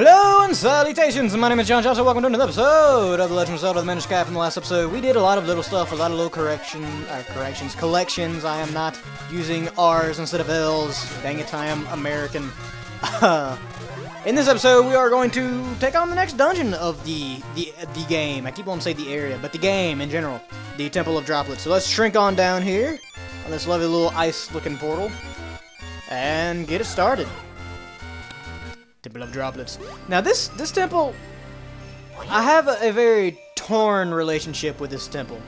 Hello and salutations, my name is John Johnson. Welcome to another episode of The Legend of Zelda: The Minish. From the last episode, we did a lot of little stuff, a lot of little collections. I am not using R's instead of L's. Dang it, I am American. In this episode, we are going to take on the next dungeon of the game. I keep wanting to say the area, but the game in general. The Temple of Droplets. So let's shrink on down here on this lovely little ice-looking portal and get it started. Temple of Droplets. Now this temple, I have a very torn relationship with this temple.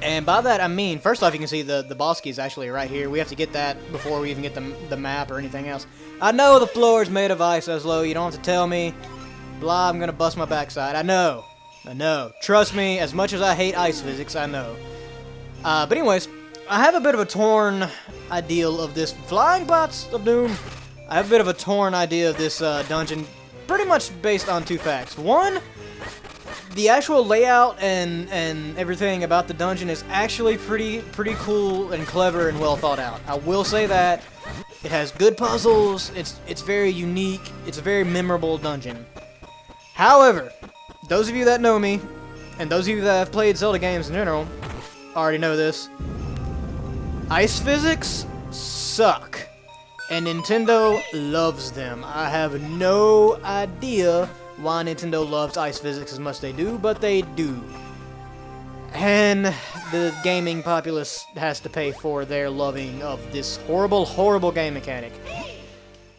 And by that I mean, first off, you can see the boss key is actually right here. We have to get that before we even get the map or anything else. I know the floor is made of ice, Ezlo. You don't have to tell me. Blah, I'm gonna bust my backside. I know. Trust me, as much as I hate ice physics, I know. But anyways, I have a bit of a torn ideal of this Flying Pots of Doom. I have a bit of a torn idea of this dungeon, pretty much based on two facts. One, the actual layout and everything about the dungeon is actually pretty cool and clever and well thought out. I will say that. It has good puzzles, it's very unique, it's a very memorable dungeon. However, those of you that know me, and those of you that have played Zelda games in general, already know this. Ice physics suck. And Nintendo loves them. I have no idea why Nintendo loves ice physics as much as they do, but they do. And the gaming populace has to pay for their loving of this horrible game mechanic.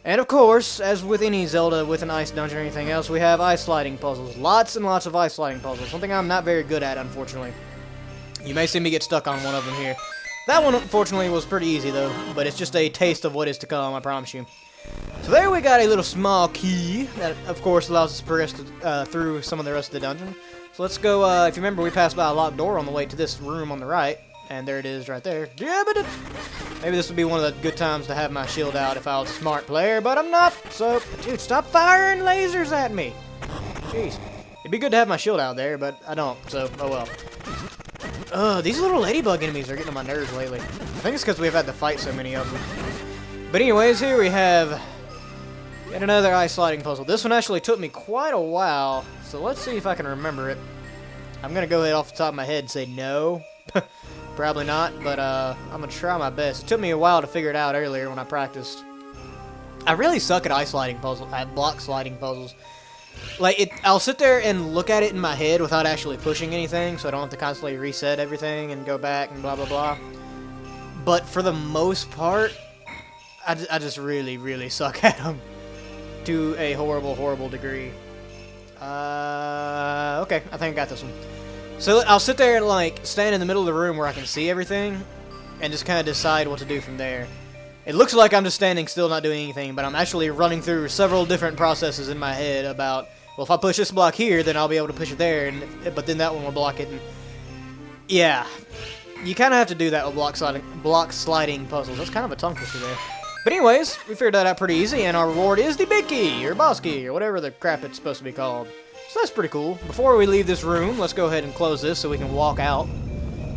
And of course, as with any Zelda with an ice dungeon or anything else, we have ice sliding puzzles. Lots and lots of ice sliding puzzles. Something I'm not very good at, unfortunately. You may see me get stuck on one of them here. That one, unfortunately, was pretty easy, though, but it's just a taste of what is to come, I promise you. So there we got a little small key that, of course, allows us to progress through some of the rest of the dungeon. So let's go, if you remember, we passed by a locked door on the way to this room on the right, and there it is right there. Maybe this would be one of the good times to have my shield out if I was a smart player, but I'm not, so, dude, stop firing lasers at me. Jeez. It'd be good to have my shield out there, but I don't, so, oh well. These little ladybug enemies are getting on my nerves lately. I think it's because we've had to fight so many of them. But anyways, here we have yet another ice sliding puzzle. This one actually took me quite a while, so let's see if I can remember it. I'm going to go ahead off the top of my head and say no. Probably not, but I'm going to try my best. It took me a while to figure it out earlier when I practiced. I really suck at ice sliding puzzles, at block sliding puzzles. Like, I'll sit there and look at it in my head without actually pushing anything, so I don't have to constantly reset everything and go back and blah, blah, blah. But for the most part, I just really suck at them to a horrible degree. Okay, I think I got this one. So I'll sit there and, like, stand in the middle of the room where I can see everything and just kind of decide what to do from there. It looks like I'm just standing still not doing anything, but I'm actually running through several different processes in my head about, well, if I push this block here, then I'll be able to push it there, but then that one will block it. And yeah, you kind of have to do that with block sliding puzzles. That's kind of a tongue twister there. But anyways, we figured that out pretty easy, and our reward is the big key, or boss key, or whatever the crap it's supposed to be called. So that's pretty cool. Before we leave this room, let's go ahead and close this so we can walk out.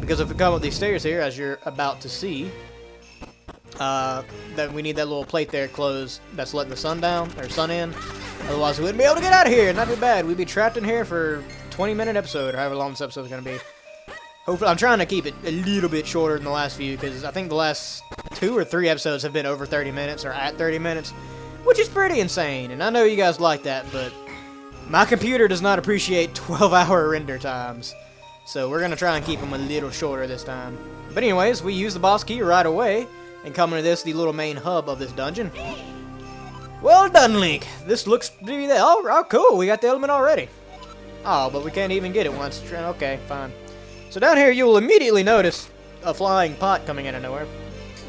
Because if we come up these stairs here, as you're about to see, that we need that little plate there closed that's letting the sun down, or sun in. Otherwise we wouldn't be able to get out of here. Not too bad. We'd be trapped in here for a 20-minute episode, or however long this episode is going to be. Hopefully, I'm trying to keep it a little bit shorter than the last few, because I think the last 2 or 3 episodes have been over 30 minutes, or at 30 minutes, which is pretty insane, and I know you guys like that, but my computer does not appreciate 12-hour render times. So we're going to try and keep them a little shorter this time. But anyways, we use the boss key right away, and come into this, the little main hub of this dungeon. Well done, Link. This looks to be that. Oh, cool. We got the element already. Oh, but we can't even get it once. Okay, fine. So down here, you will immediately notice a flying pot coming out of nowhere.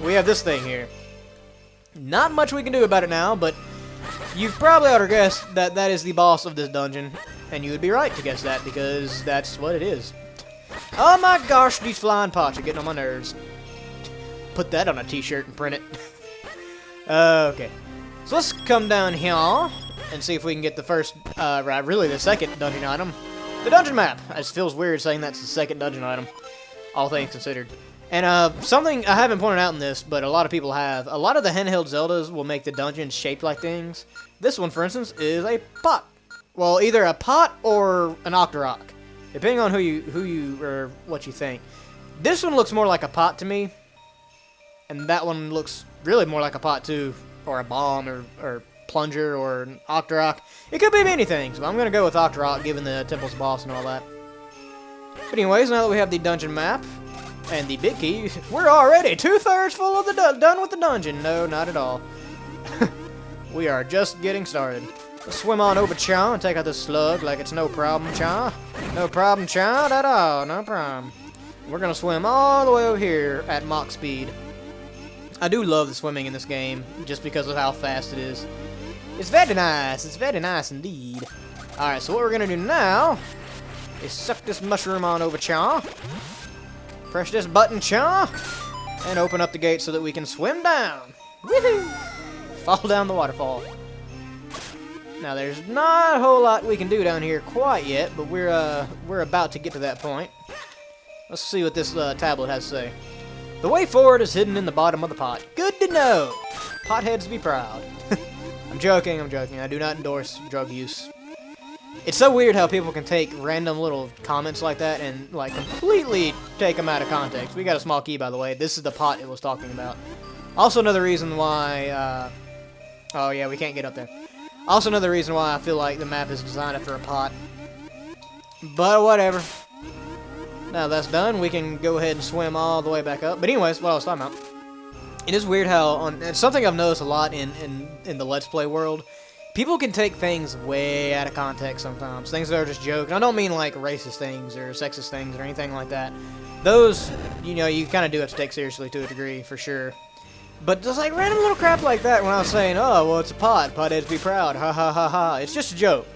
We have this thing here. Not much we can do about it now, but you've probably ought to guess that that is the boss of this dungeon. And you would be right to guess that, because that's what it is. Oh my gosh, these flying pots are getting on my nerves. Put that on a t-shirt and print it. Okay. So let's come down here and see if we can get the first, really the second dungeon item. The dungeon map. It feels weird saying that's the second dungeon item, all things considered. And something I haven't pointed out in this, but a lot of people have. A lot of the handheld Zeldas will make the dungeons shaped like things. This one, for instance, is a pot. Well, either a pot or an Octorok, depending on who you or what you think. This one looks more like a pot to me, and that one looks really more like a pot too, or a bomb, or plunger, or an Octorok. It could be many things, but I'm gonna go with Octorok, given the temple's boss and all that. But anyways, now that we have the dungeon map and the big key, we're already 2/3 full of the done with the dungeon. No, not at all. We are just getting started. Let's swim on over, Cha, and take out this slug like it's no problem, Cha. No problem, Cha, at all. No problem. We're gonna swim all the way over here at Mach speed. I do love the swimming in this game, just because of how fast it is. It's very nice. It's very nice indeed. Alright, so what we're gonna do now is suck this mushroom on over, Cha. Press this button, Cha, and open up the gate so that we can swim down. Woohoo! Fall down the waterfall. Now, there's not a whole lot we can do down here quite yet, but we're about to get to that point. Let's see what this tablet has to say. The way forward is hidden in the bottom of the pot. Good to know. Potheads be proud. I'm joking. I do not endorse drug use. It's so weird how people can take random little comments like that and like completely take them out of context. We got a small key, by the way. This is the pot it was talking about. Also, another reason why. Oh yeah, we can't get up there. Also, another reason why I feel like the map is designed after a pot. But whatever. Now that's done, we can go ahead and swim all the way back up. But anyways, what I was talking about. It is weird how, and something I've noticed a lot in the Let's Play world, people can take things way out of context sometimes. Things that are just jokes. I don't mean like racist things or sexist things or anything like that. Those, you know, you kind of do have to take seriously to a degree, for sure. But just like random little crap like that when I was saying, oh, well, it's a pot. Potheads be proud. Ha ha ha ha. It's just a joke.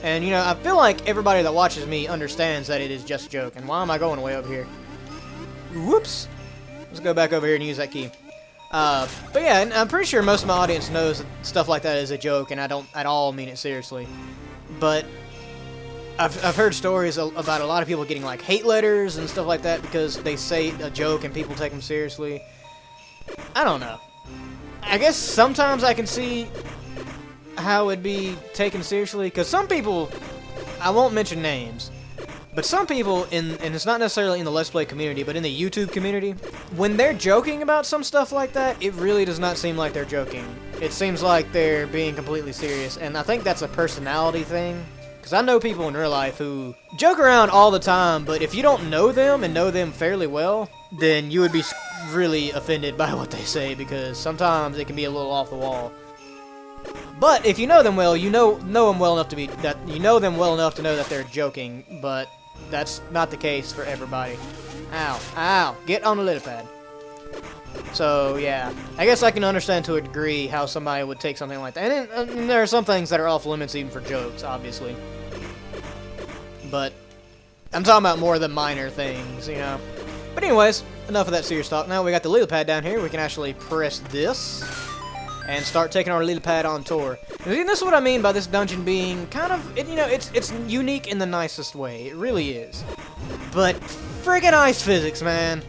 And, you know, I feel like everybody that watches me understands that it is just a joke. And why am I going way over here? Whoops. Let's go back over here and use that key. But yeah, and I'm pretty sure most of my audience knows that stuff like that is a joke, and I don't at all mean it seriously. But I've heard stories about a lot of people getting, like, hate letters and stuff like that because they say a joke and people take them seriously. I don't know. I guess sometimes I can see how it'd be taken seriously, because some people, I won't mention names, but some people, and it's not necessarily in the Let's Play community, but in the YouTube community, when they're joking about some stuff like that, it really does not seem like they're joking. It seems like they're being completely serious, and I think that's a personality thing, because I know people in real life who joke around all the time, but if you don't know them and know them fairly well, then you would be really offended by what they say, because sometimes it can be a little off the wall. But if you know them well, you know them well enough to be that you know them well enough to know that they're joking. But that's not the case for everybody. Ow, ow! Get on the lily pad. So yeah, I guess I can understand to a degree how somebody would take something like that. And there are some things that are off limits even for jokes, obviously. But I'm talking about more of the minor things, you know. But anyways, enough of that serious talk. Now we got the lily pad down here. We can actually press this and start taking our lily pad on tour. And this is what I mean by this dungeon being kind of, you know, it's unique in the nicest way. It really is. But friggin' ice physics, man.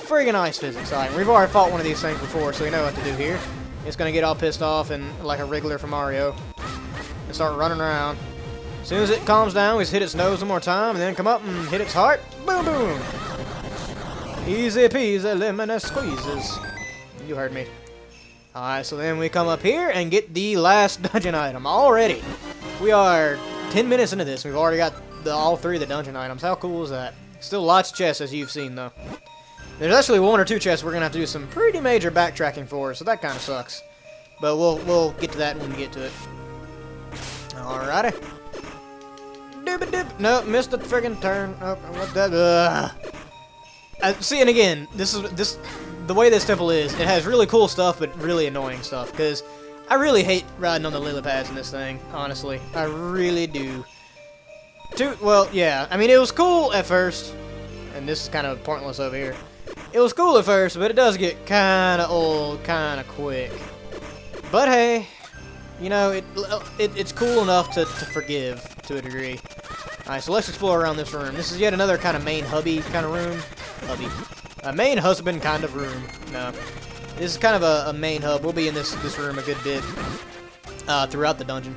Friggin' ice physics. Alright, we've already fought one of these things before, so we know what to do here. It's gonna get all pissed off and like a Wriggler from Mario and start running around. As soon as it calms down, we just hit its nose one more time and then come up and hit its heart. Boom, boom. Easy peasy, lemon squeezes. You heard me. Alright, so then we come up here and get the last dungeon item already. We are 10 minutes into this. We've already got all 3 of the dungeon items. How cool is that? Still lots of chests, as you've seen, though. There's actually 1 or 2 chests we're going to have to do some pretty major backtracking for, so that kind of sucks. But we'll get to that when we get to it. Alrighty. Doop-a-doop. Nope, missed the friggin' turn. Oh, what that? See, and again, the way this temple is, it has really cool stuff, but really annoying stuff, because I really hate riding on the lily pads in this thing, honestly. I really do. Well, yeah, I mean, it was cool at first, and this is kind of pointless over here. It was cool at first, but it does get kind of old, kind of quick. But hey, you know, it's cool enough to forgive, to a degree. Alright, so let's explore around this room. This is yet another kind of main hubby kind of room. Hubby. A main husband kind of room. No. This is kind of a main hub. We'll be in this room a good bit throughout the dungeon.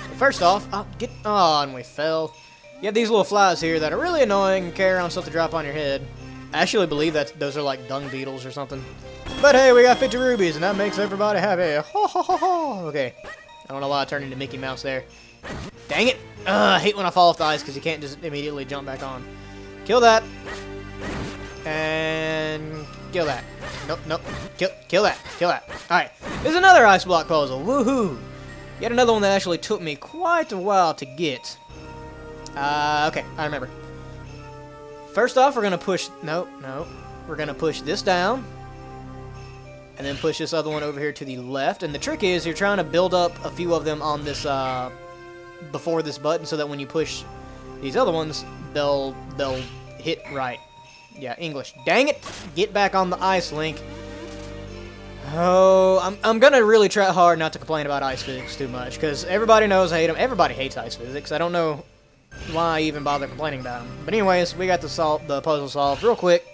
But first off, and we fell. You have these little flies here that are really annoying and carry on stuff to drop on your head. I actually believe that those are like dung beetles or something. But hey, we got 50 rubies, and that makes everybody happy. Ho, ho, ho, ho. Okay. I don't know why I turned into Mickey Mouse there. Dang it! I hate when I fall off the ice because you can't just immediately jump back on. Kill that. And kill that. Nope, nope. Kill that. Kill that. Alright. There's another ice block puzzle. Woohoo! Yet another one that actually took me quite a while to get. Okay. I remember. First off, we're going to push... Nope, nope. We're going to push this down. And then push this other one over here to the left. And the trick is you're trying to build up a few of them on this, before this button so that when you push these other ones, they'll hit right. Yeah, English. Dang it! Get back on the ice, Link. Oh, I'm gonna really try hard not to complain about ice physics too much, because everybody knows I hate them. Everybody hates ice physics. I don't know why I even bother complaining about them. But anyways, we got the puzzle solved real quick.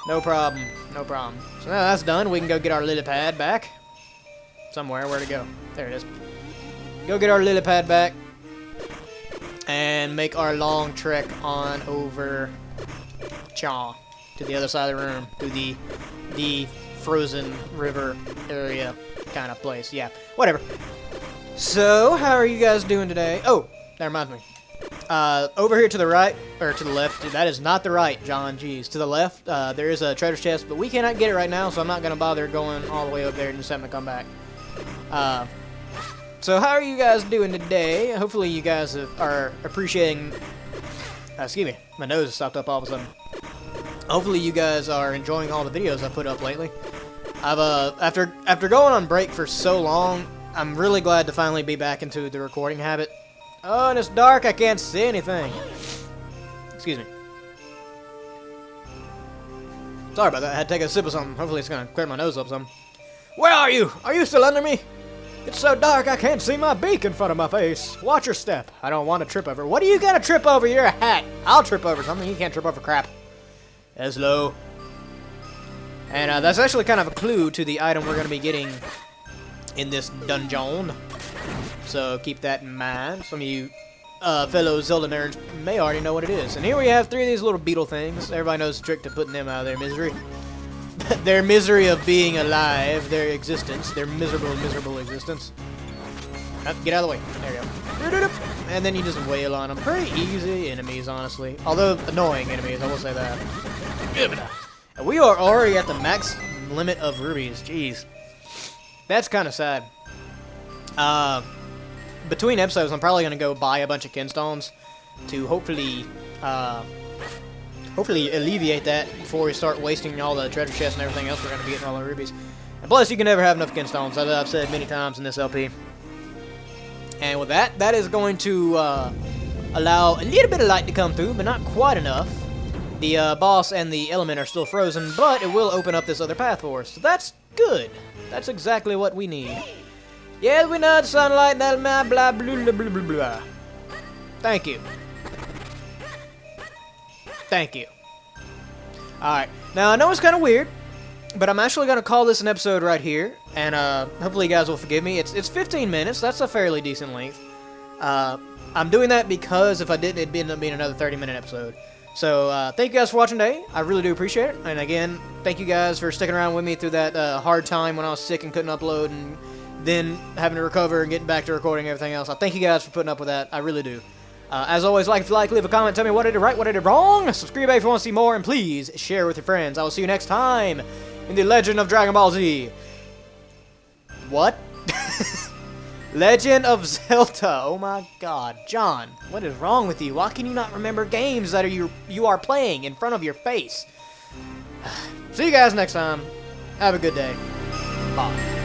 No problem. No problem. So now that's done. We can go get our lily pad back. Somewhere. Where'd it go? There it is. Go get our lily pad back. And make our long trek on over to the other side of the room. To the frozen river area kind of place. Yeah. Whatever. So, how are you guys doing today? Oh, that reminds me. Over here to the right, or to the left, that is not the right, John, jeez. To the left, there is a treasure chest, but we cannot get it right now, so I'm not going to bother going all the way up there and just having to come back. So how are you guys doing today? Hopefully you guys are appreciating... excuse me, my nose stopped up all of a sudden. Hopefully you guys are enjoying all the videos I put up lately. I've, after going on break for so long, I'm really glad to finally be back into the recording habit. Oh, and it's dark. I can't see anything. Excuse me. Sorry about that. I had to take a sip of something. Hopefully it's going to clear my nose up some. Where are you? Are you still under me? It's so dark I can't see my beak in front of my face. Watch your step. I don't want to trip over. What do you got to trip over? You're a hat. I'll trip over something. You can't trip over crap. Ezlo. And that's actually kind of a clue to the item we're going to be getting in this dungeon. So keep that in mind. Some of you fellow Zelda nerds may already know what it is. And here we have 3 of these little beetle things. Everybody knows the trick to putting them out of their misery. Their misery of being alive, their existence, their miserable existence. Get out of the way. There you go. And then you just wail on them. Pretty easy enemies, honestly. Although annoying enemies, I will say that. And we are already at the max limit of rubies. Jeez. That's kind of sad. Between episodes, I'm probably going to go buy a bunch of kinstones to hopefully alleviate that before we start wasting all the treasure chests and everything else we're going to be getting all the rubies. And plus, you can never have enough kinstones, as I've said many times in this LP. And with that, that is going to allow a little bit of light to come through, but not quite enough. The boss and the element are still frozen, but it will open up this other path for us. So that's good. That's exactly what we need. Yes, we know sunlight, that blah blah blah blah blah blah. Thank you. Thank you. Alright, now I know it's kind of weird, but I'm actually going to call this an episode right here, and hopefully you guys will forgive me. It's 15 minutes, that's a fairly decent length. I'm doing that because if I didn't, it'd end up being another 30-minute episode. So, thank you guys for watching today. I really do appreciate it. And again, thank you guys for sticking around with me through that hard time when I was sick and couldn't upload, and then having to recover and getting back to recording and everything else. I thank you guys for putting up with that. I really do. As always, if you like, leave a comment, tell me what I did right, what I did wrong. Subscribe if you want to see more, and please share with your friends. I will see you next time in the Legend of Dragon Ball Z. What? Legend of Zelda. Oh my god. John, what is wrong with you? Why can you not remember games that you are playing in front of your face? See you guys next time. Have a good day. Bye.